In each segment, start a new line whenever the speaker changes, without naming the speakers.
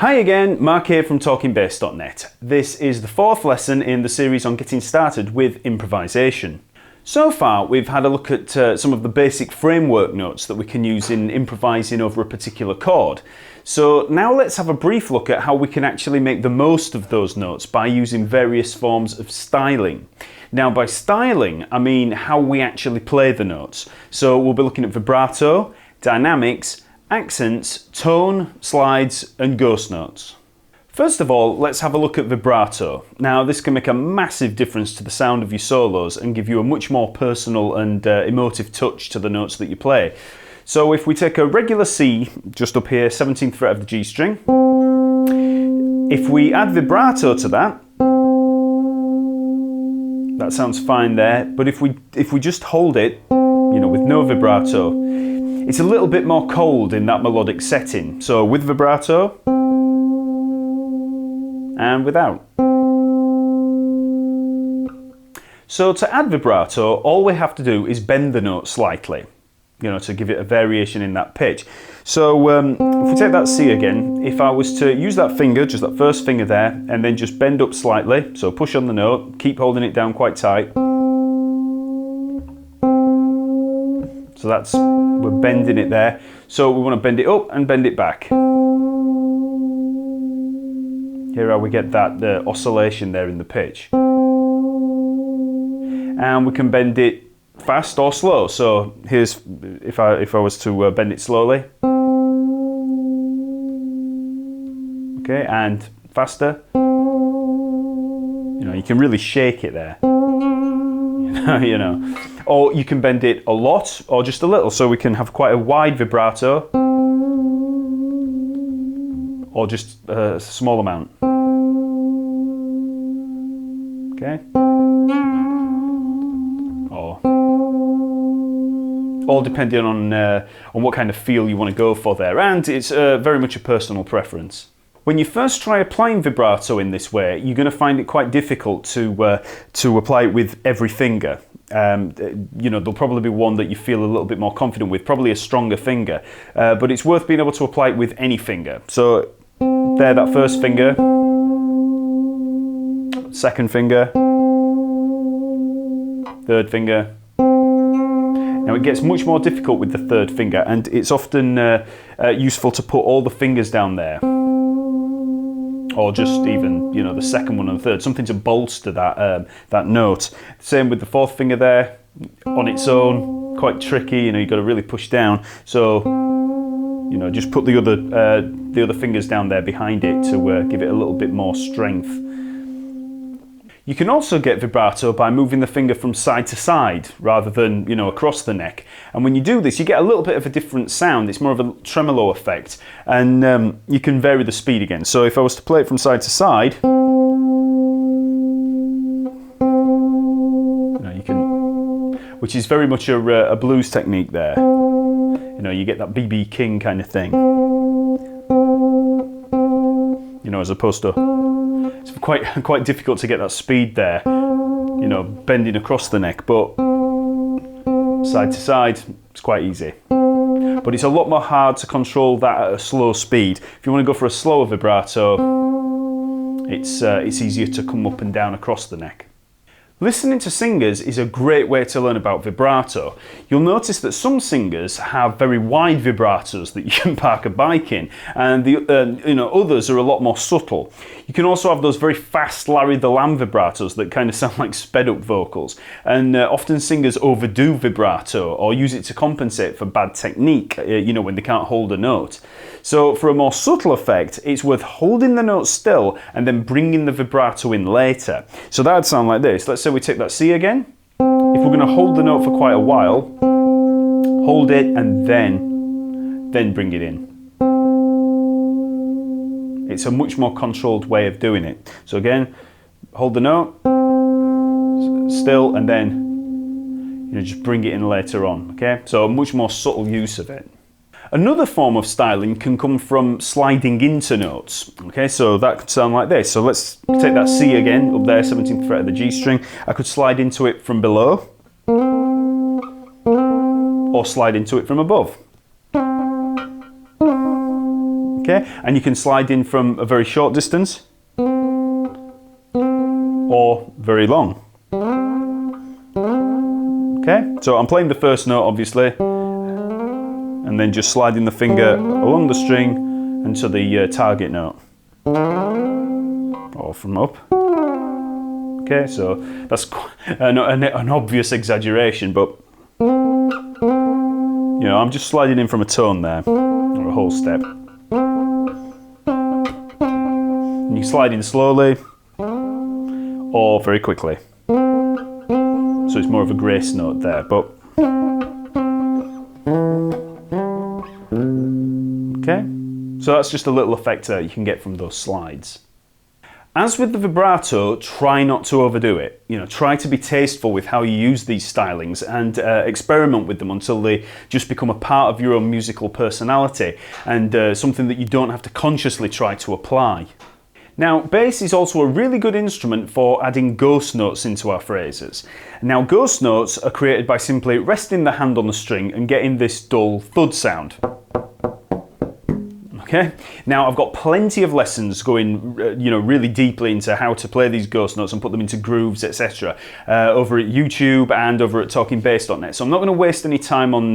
Hi again, Mark here from TalkingBass.net. This is the fourth lesson in the series on getting started with improvisation. So far we've had a look at some of the basic framework notes that we can use in improvising over a particular chord. So now let's have a brief look at how we can actually make the most of those notes by using various forms of styling. Now by styling I mean how we actually play the notes. So we'll be looking at vibrato, dynamics, accents, tone, slides and ghost notes. First of all, let's have a look at vibrato. Now this can make a massive difference to the sound of your solos and give you a much more personal and emotive touch to the notes that you play. So if we take a regular C, just up here, 17th fret of the G string, if we add vibrato to that sounds fine there, but if we just hold it, you know, with no vibrato, it's a little bit more cold in that melodic setting. So with vibrato and without. So to add vibrato, all we have to do is bend the note slightly, you know, to give it a variation in that pitch. So if we take that C again, if I was to use that finger, just that first finger there, and then just bend up slightly, so push on the note, keep holding it down quite tight. So that's, we're bending it there. So we want to bend it up and bend it back. Here how we get that oscillation there in the pitch. And we can bend it fast or slow. So here's, if I was to bend it slowly. Okay, and faster. You know, you can really shake it there. You know, or you can bend it a lot or just a little, so we can have quite a wide vibrato or just a small amount. Okay, or all depending on what kind of feel you want to go for there, and it's very much a personal preference. When you first try applying vibrato in this way, you're going to find it quite difficult to apply it with every finger. You know, there'll probably be one that you feel a little bit more confident with, probably a stronger finger, but it's worth being able to apply it with any finger. So there, that first finger, second finger, third finger. Now it gets much more difficult with the third finger, and it's often useful to put all the fingers down there. Or just even, you know, the second one and the third, something to bolster that that note. Same with the fourth finger there, on its own, quite tricky. You know, you've got to really push down. So, you know, just put the other fingers down there behind it to give it a little bit more strength. You can also get vibrato by moving the finger from side to side rather than, you know, across the neck. And when you do this, you get a little bit of a different sound. It's more of a tremolo effect, and you can vary the speed again. So if I was to play it from side to side, you know, you can, which is very much a blues technique there. You know, you get that B.B. King kind of thing. You know, as opposed to, it's quite difficult to get that speed there, you know, bending across the neck, but side to side, it's quite easy. But it's a lot more hard to control that at a slow speed. If you want to go for a slower vibrato, it's easier to come up and down across the neck. Listening to singers is a great way to learn about vibrato. You'll notice that some singers have very wide vibratos that you can park a bike in, and you know, others are a lot more subtle. You can also have those very fast Larry the Lamb vibratos that kind of sound like sped up vocals, and often singers overdo vibrato or use it to compensate for bad technique, you know, when they can't hold a note. So for a more subtle effect, it's worth holding the note still and then bringing the vibrato in later. So that would sound like this. Let's say we take that C again. If we're going to hold the note for quite a while, hold it and then bring it in. It's a much more controlled way of doing it. So again, hold the note still and then, you know, just bring it in later on. Okay, so a much more subtle use of it. Another form of styling can come from sliding into notes. Okay, so that could sound like this. So let's take that C again, up there, 17th fret of the G string. I could slide into it from below, or slide into it from above. Okay, and you can slide in from a very short distance or very long. Okay, so I'm playing the first note obviously, and then just sliding the finger along the string and to the target note, or from up. Okay, so that's an obvious exaggeration, but you know, I'm just sliding in from a tone there, or a whole step. And you slide in slowly or very quickly. So it's more of a grace note there, but okay. So that's just a little effect that you can get from those slides. As with the vibrato, try not to overdo it. You know, try to be tasteful with how you use these stylings and experiment with them until they just become a part of your own musical personality and something that you don't have to consciously try to apply. Now, bass is also a really good instrument for adding ghost notes into our phrases. Now, ghost notes are created by simply resting the hand on the string and getting this dull thud sound. Okay. Now I've got plenty of lessons going, you know, really deeply into how to play these ghost notes and put them into grooves, etc. Over at YouTube and over at TalkingBass.net. So I'm not going to waste any time on,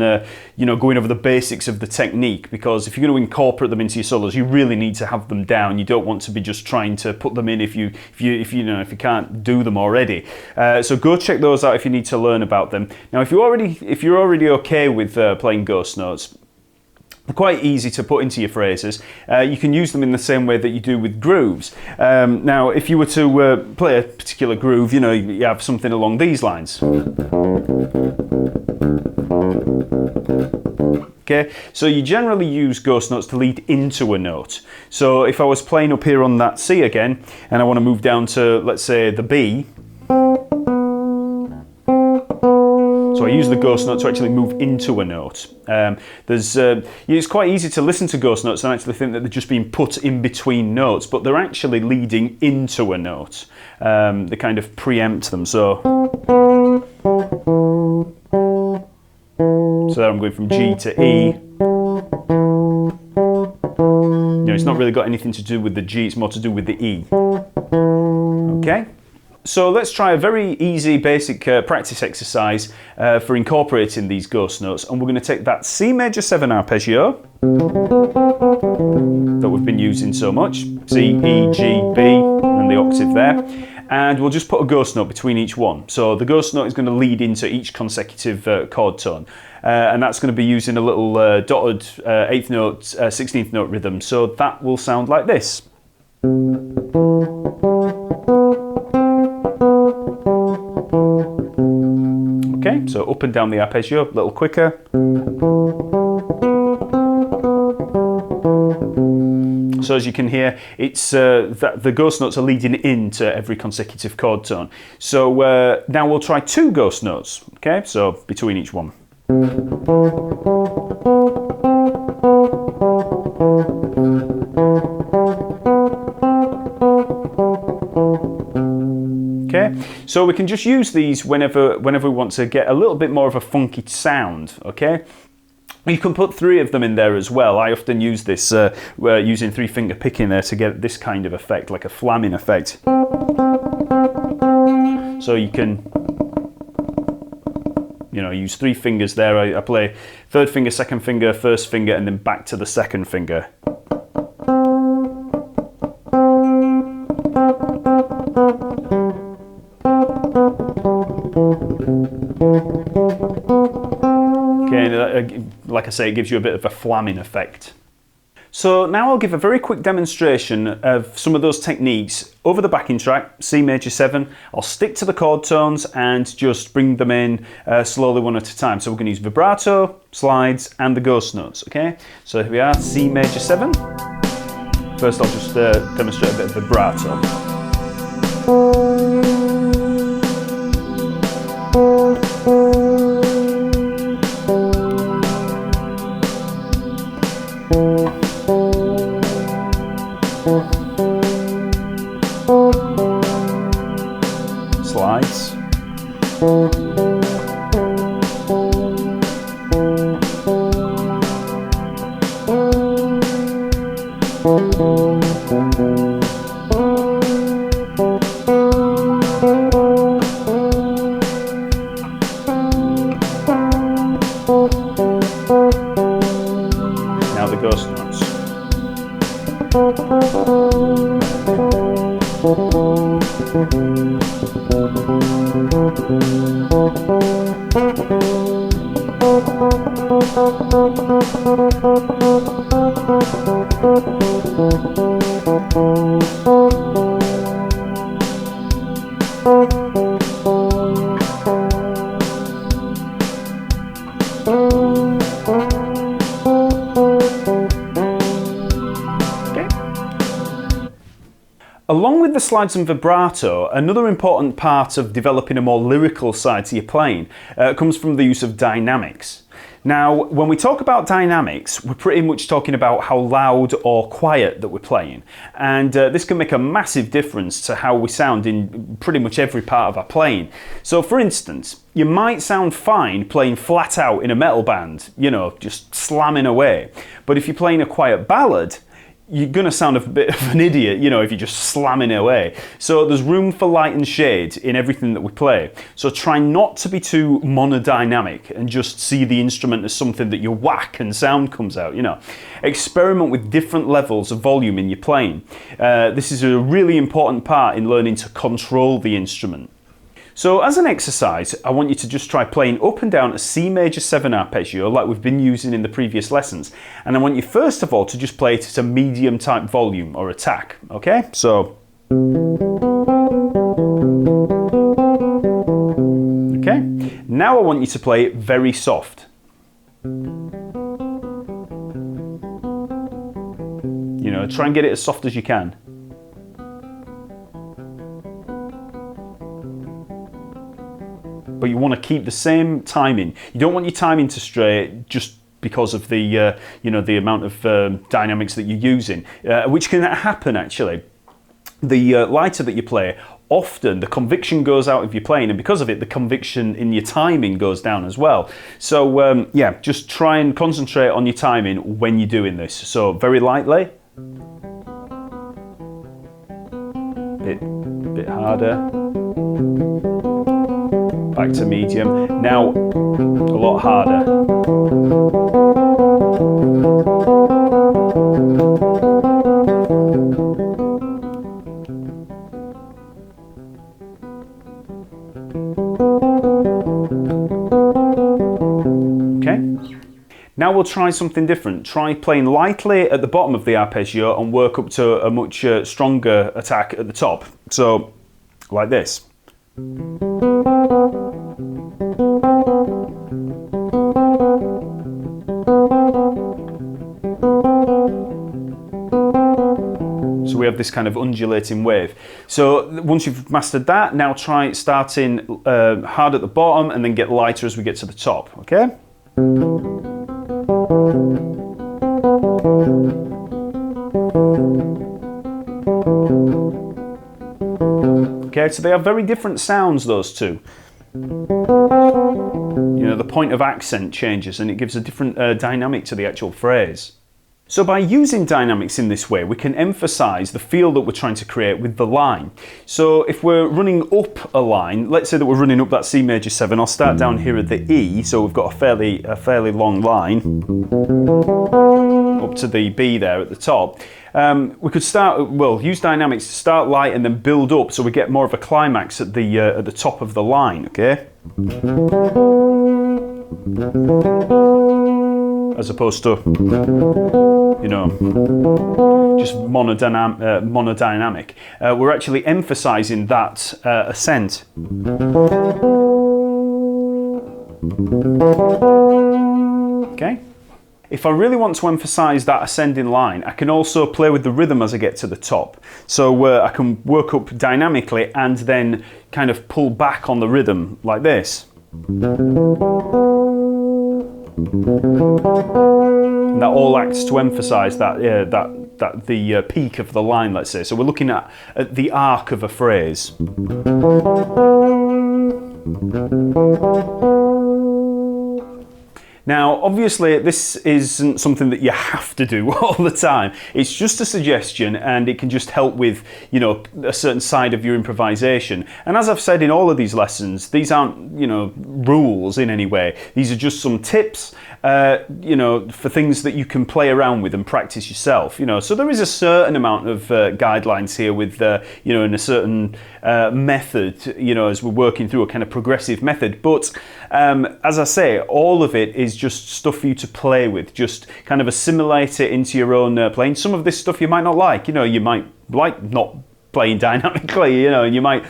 you know, going over the basics of the technique, because if you're going to incorporate them into your solos, you really need to have them down. You don't want to be just trying to put them in if you can't do them already. So go check those out if you need to learn about them. Now, if you're already okay with playing ghost notes, they're quite easy to put into your phrases. You can use them in the same way that you do with grooves. Now, if you were to play a particular groove, you know, you have something along these lines. Okay, so you generally use ghost notes to lead into a note. So if I was playing up here on that C again, and I want to move down to, let's say, the B, so I use the ghost note to actually move into a note. It's quite easy to listen to ghost notes and actually think that they're just being put in between notes, but they're actually leading into a note. They kind of preempt them. So there I'm going from G to E. You know, it's not really got anything to do with the G, it's more to do with the E. Okay? So let's try a very easy basic practice exercise for incorporating these ghost notes, and we're going to take that C major 7 arpeggio that we've been using so much, C, E, G, B, and the octave there, and we'll just put a ghost note between each one. So the ghost note is going to lead into each consecutive chord tone, and that's going to be using a little dotted 8th note, 16th note rhythm, so that will sound like this. Okay, so up and down the arpeggio, a little quicker. So as you can hear, it's that the ghost notes are leading into every consecutive chord tone. So now we'll try 2 ghost notes, okay, so between each one. Okay, so we can just use these whenever we want to get a little bit more of a funky sound, okay? You can put 3 of them in there as well. I often use this using 3-finger picking there to get this kind of effect, like a flamming effect. So you can, you know, use 3 fingers there. I play 3rd finger, 2nd finger, 1st finger, and then back to the 2nd finger. Okay, like I say, it gives you a bit of a flamming effect. So now I'll give a very quick demonstration of some of those techniques over the backing track, C major 7. I'll stick to the chord tones and just bring them in slowly one at a time. So we're going to use vibrato, slides, and the ghost notes, okay? So here we are, C major 7. First I'll just demonstrate a bit of vibrato. Slides. ghost notes. Along with the slides and vibrato, another important part of developing a more lyrical side to your playing comes from the use of dynamics. Now, when we talk about dynamics, we're pretty much talking about how loud or quiet that we're playing. And this can make a massive difference to how we sound in pretty much every part of our playing. So for instance, you might sound fine playing flat out in a metal band, you know, just slamming away. But if you're playing a quiet ballad, you're going to sound a bit of an idiot, you know, if you're just slamming away. So there's room for light and shade in everything that we play. So try not to be too monodynamic and just see the instrument as something that you whack and sound comes out, you know. Experiment with different levels of volume in your playing. This is a really important part in learning to control the instrument. So as an exercise, I want you to just try playing up and down a C major 7 arpeggio like we've been using in the previous lessons. And I want you first of all to just play it at a medium type volume or attack, okay? So, okay. Now I want you to play it very soft. You know, try and get it as soft as you can. But you want to keep the same timing. You don't want your timing to stray just because of the you know, the amount of dynamics that you're using, which can happen actually. The lighter that you play, often the conviction goes out of your playing, and because of it, the conviction in your timing goes down as well. So yeah, just try and concentrate on your timing when you're doing this. So very lightly, bit harder. Back to medium. Now, a lot harder. Okay. Now we'll try something different. Try playing lightly at the bottom of the arpeggio and work up to a much stronger attack at the top. So, like this. So we have this kind of undulating wave. So once you've mastered that, now try starting hard at the bottom and then get lighter as we get to the top, okay? Okay, so they have very different sounds, those two. You know, the point of accent changes and it gives a different dynamic to the actual phrase. So by using dynamics in this way, we can emphasize the feel that we're trying to create with the line. So if we're running up a line, let's say that we're running up that C major 7, I'll start down here at the E, so we've got a fairly long line up to the B there at the top. We could start, well, use dynamics to start light and then build up so we get more of a climax at the top of the line, okay? As opposed to, you know, just monodynamic. We're actually emphasizing that ascent. Okay? If I really want to emphasize that ascending line, I can also play with the rhythm as I get to the top. So I can work up dynamically and then kind of pull back on the rhythm like this. And that all acts to emphasize that the peak of the line, let's say. So we're looking at the arc of a phrase. Now, obviously, this isn't something that you have to do all the time. It's just a suggestion, and it can just help with, you know, a certain side of your improvisation. And as I've said in all of these lessons, these aren't, you know, rules in any way. These are just some tips, you know, for things that you can play around with and practice yourself. You know, so there is a certain amount of guidelines here with, you know, in a certain method, you know, as we're working through a kind of progressive method. But as I say, all of it is just stuff for you to play with. Just kind of assimilate it into your own playing. Some of this stuff you might not like. You know, you might like not playing dynamically, you know, and you might,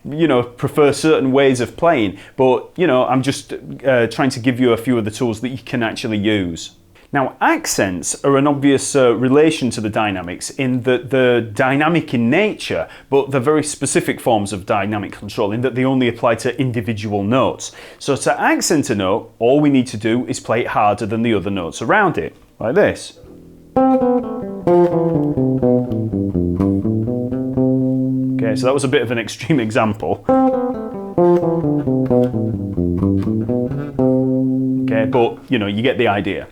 you know, prefer certain ways of playing. But, you know, I'm just trying to give you a few of the tools that you can actually use. Now, accents are an obvious relation to the dynamics in that they're dynamic in nature, but they're very specific forms of dynamic control in that they only apply to individual notes. So to accent a note, all we need to do is play it harder than the other notes around it, like this. Okay, so that was a bit of an extreme example. Okay, but, you know, you get the idea.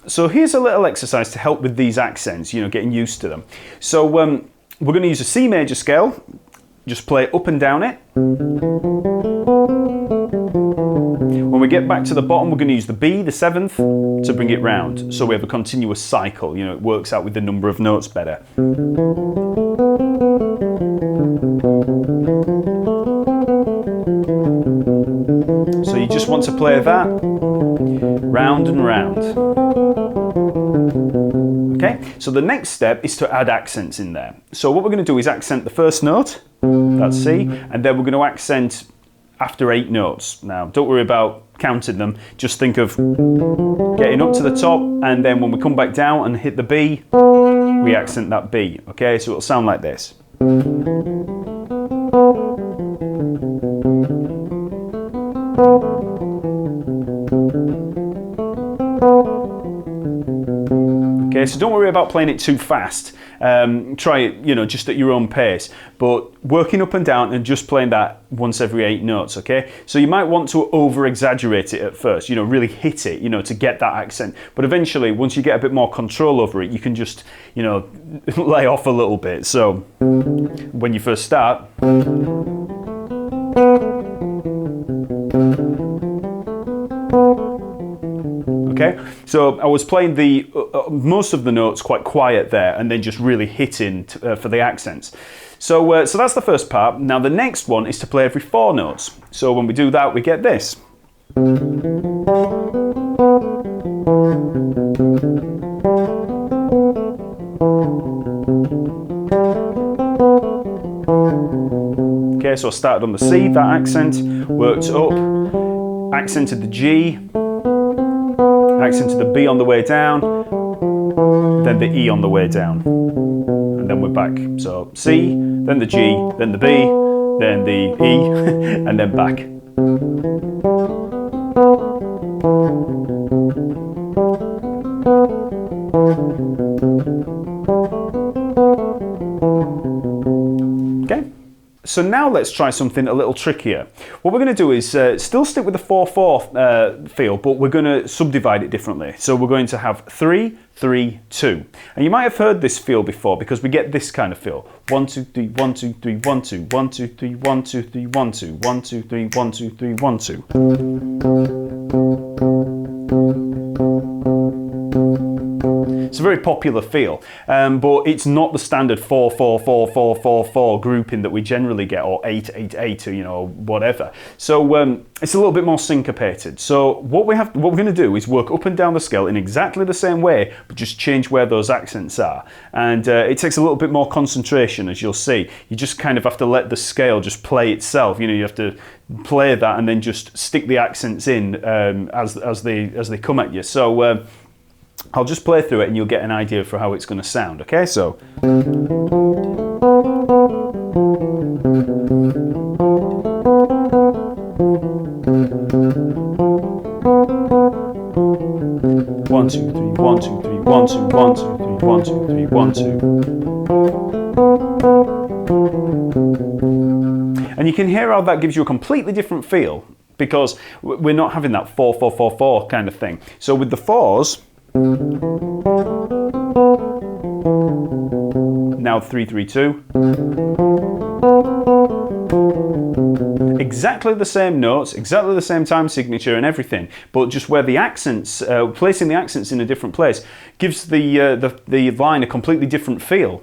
So here's a little exercise to help with these accents, you know, getting used to them. So we're going to use a C major scale, just play up and down it. When we get back to the bottom, we're going to use the B, the 7th, to bring it round. So we have a continuous cycle, you know, it works out with the number of notes better. So you just want to play that round and round. Okay, so the next step is to add accents in there. So what we're going to do is accent the first note, that's C, and then we're going to accent after 8 notes. Now, don't worry about counting them, just think of getting up to the top, and then when we come back down and hit the B, we accent that B. Okay, so it'll sound like this. Okay, so don't worry about playing it too fast. Try it, you know, just at your own pace, but working up and down and just playing that once every 8 notes, okay? So you might want to over-exaggerate it at first, you know, really hit it, you know, to get that accent. But eventually, once you get a bit more control over it, you can just, you know, lay off a little bit. So when you first start, okay, so I was playing the most of the notes quite quiet there, and then just really hitting for the accents. So so that's the first part. Now the next one is to play every 4 notes. So when we do that, we get this. Okay, so I started on the C, that accent, worked up, accented the G, accented the B on the way down, then the E on the way down, and then we're back. So C, then the G, then the B, then the E, and then back. Okay. So now let's try something a little trickier. What we're going to do is still stick with the 4/4 feel, but we're going to subdivide it differently. So we're going to have 3, 3, 2. And you might have heard this feel before because we get this kind of feel. 1, 2, 3, 1, 2, 3, 1, 2, 1, 2, 3, 1, 2, 3, 1, 2, 1, 2, 3, 1, 2, 3, 1, 2. It's a very popular feel, but it's not the standard 4/4/4/4/4/4 grouping that we generally get, or 8/8/8, or, you know, whatever. So it's a little bit more syncopated. So what we're going to do is work up and down the scale in exactly the same way, but just change where those accents are. And it takes a little bit more concentration, as you'll see. You just kind of have to let the scale just play itself. You know, you have to play that and then just stick the accents in as they come at you. So I'll just play through it and you'll get an idea for how it's going to sound, okay? So. 1, 2, 3, 1, 2, 3, 1, 2, 1, 2, 3, 1, 2, 3, 1, 2. And you can hear how that gives you a completely different feel because we're not having that 4-4-4-4 kind of thing. So with the 4s, now 3-3-2. Exactly the same notes, exactly the same time signature and everything, but just where the accents, placing the accents in a different place, gives the line a completely different feel.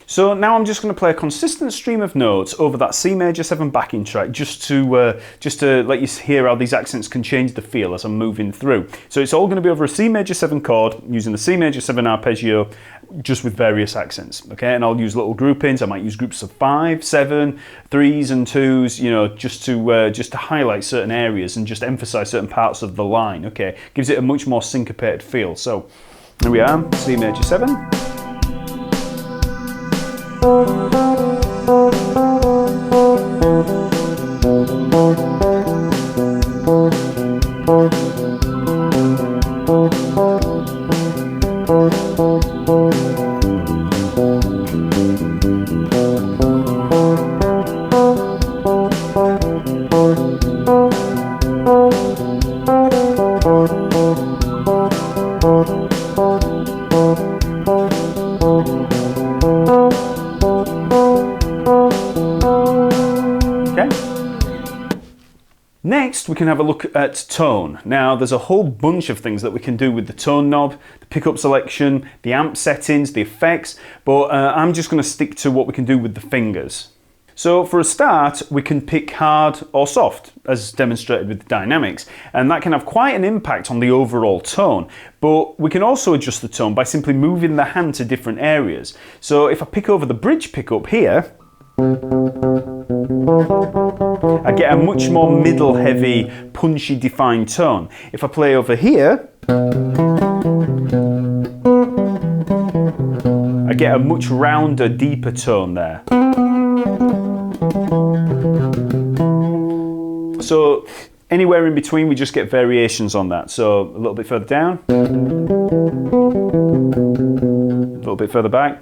So now I'm just going to play a consistent stream of notes over that C major 7 backing track, just to let you hear how these accents can change the feel as I'm moving through. So it's all going to be over a C major 7 chord, using the C major 7 arpeggio, just with various accents, okay? And I'll use little groupings. I might use groups of 5, 7, 3s and 2s, you know, just to highlight certain areas and just emphasize certain parts of the line, okay? Gives it a much more syncopated feel. So here we are, C major 7. Next, we can have a look at tone. Now, there's a whole bunch of things that we can do with the tone knob, the pickup selection, the amp settings, the effects, but I'm just going to stick to what we can do with the fingers. So for a start, we can pick hard or soft, as demonstrated with the dynamics, and that can have quite an impact on the overall tone. But we can also adjust the tone by simply moving the hand to different areas. So if I pick over the bridge pickup here, I get a much more middle heavy, punchy, defined tone. If I play over here, I get a much rounder, deeper tone there. So anywhere in between, we just get variations on that. So a little bit further down, a little bit further back,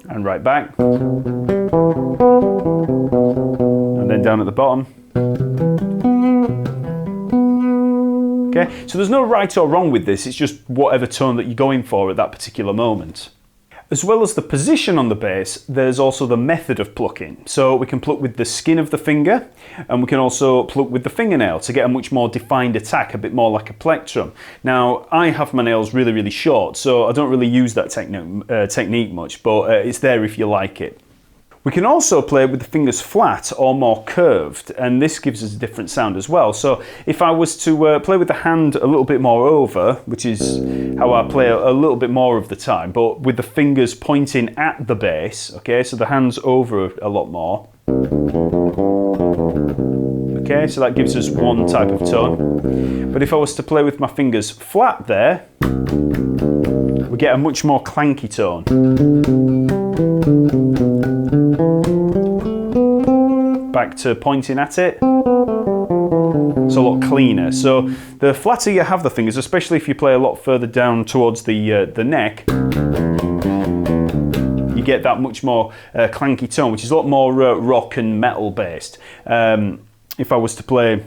and right back, and then down at the bottom. Okay, so there's no right or wrong with this, it's just whatever tone that you're going for at that particular moment. As well as the position on the bass, there's also the method of plucking. So we can pluck with the skin of the finger, and we can also pluck with the fingernail to get a much more defined attack, a bit more like a plectrum. Now, I have my nails really, really short, so I don't really use that technique much, but it's there if you like it. We can also play with the fingers flat or more curved, and this gives us a different sound as well. So if I was to play with the hand a little bit more over, which is how I play a little bit more of the time, but with the fingers pointing at the bass, okay, so the hand's over a lot more. Okay, so that gives us one type of tone. But if I was to play with my fingers flat there, we get a much more clanky tone. Back to pointing at it, it's a lot cleaner. So the flatter you have the fingers, especially if you play a lot further down towards the neck, you get that much more clanky tone, which is a lot more rock and metal based. If I was to play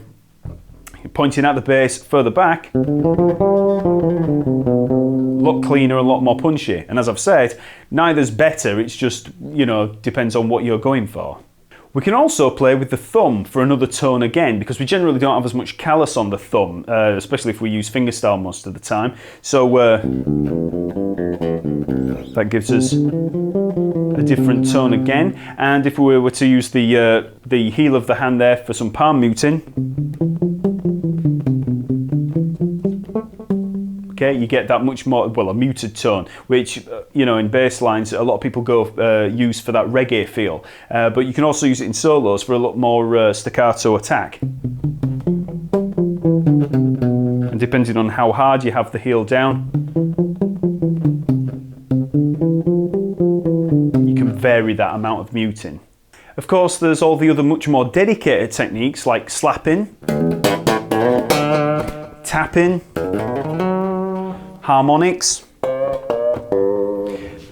pointing at the bass further back, a lot cleaner, a lot more punchy. And as I've said, neither's better, it's just, you know, depends on what you're going for. We can also play with the thumb for another tone again, because we generally don't have as much callus on the thumb, especially if we use fingerstyle most of the time. So that gives us a different tone again. And if we were to use the heel of the hand there for some palm muting, okay, you get that much more, well, a muted tone, which, you know, in bass lines, a lot of people go use for that reggae feel. But you can also use it in solos for a lot more staccato attack. And depending on how hard you have the heel down, you can vary that amount of muting. Of course, there's all the other much more dedicated techniques like slapping, tapping, harmonics.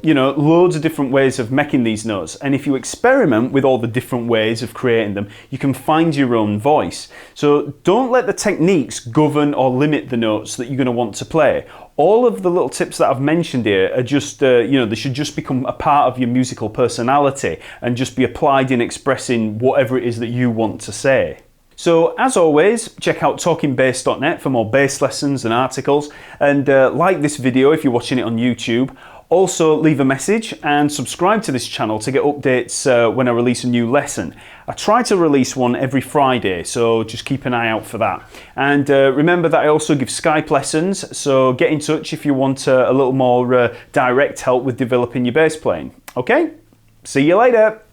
you know, loads of different ways of making these notes, and if you experiment with all the different ways of creating them, you can find your own voice. So don't let the techniques govern or limit the notes that you're going to want to play. All of the little tips that I've mentioned here are just, you know, they should just become a part of your musical personality and just be applied in expressing whatever it is that you want to say. So as always, check out TalkingBass.net for more bass lessons and articles, and like this video if you're watching it on YouTube. Also leave a message and subscribe to this channel to get updates when I release a new lesson. I try to release one every Friday, so just keep an eye out for that. And remember that I also give Skype lessons, so get in touch if you want a little more direct help with developing your bass playing. Okay? See you later!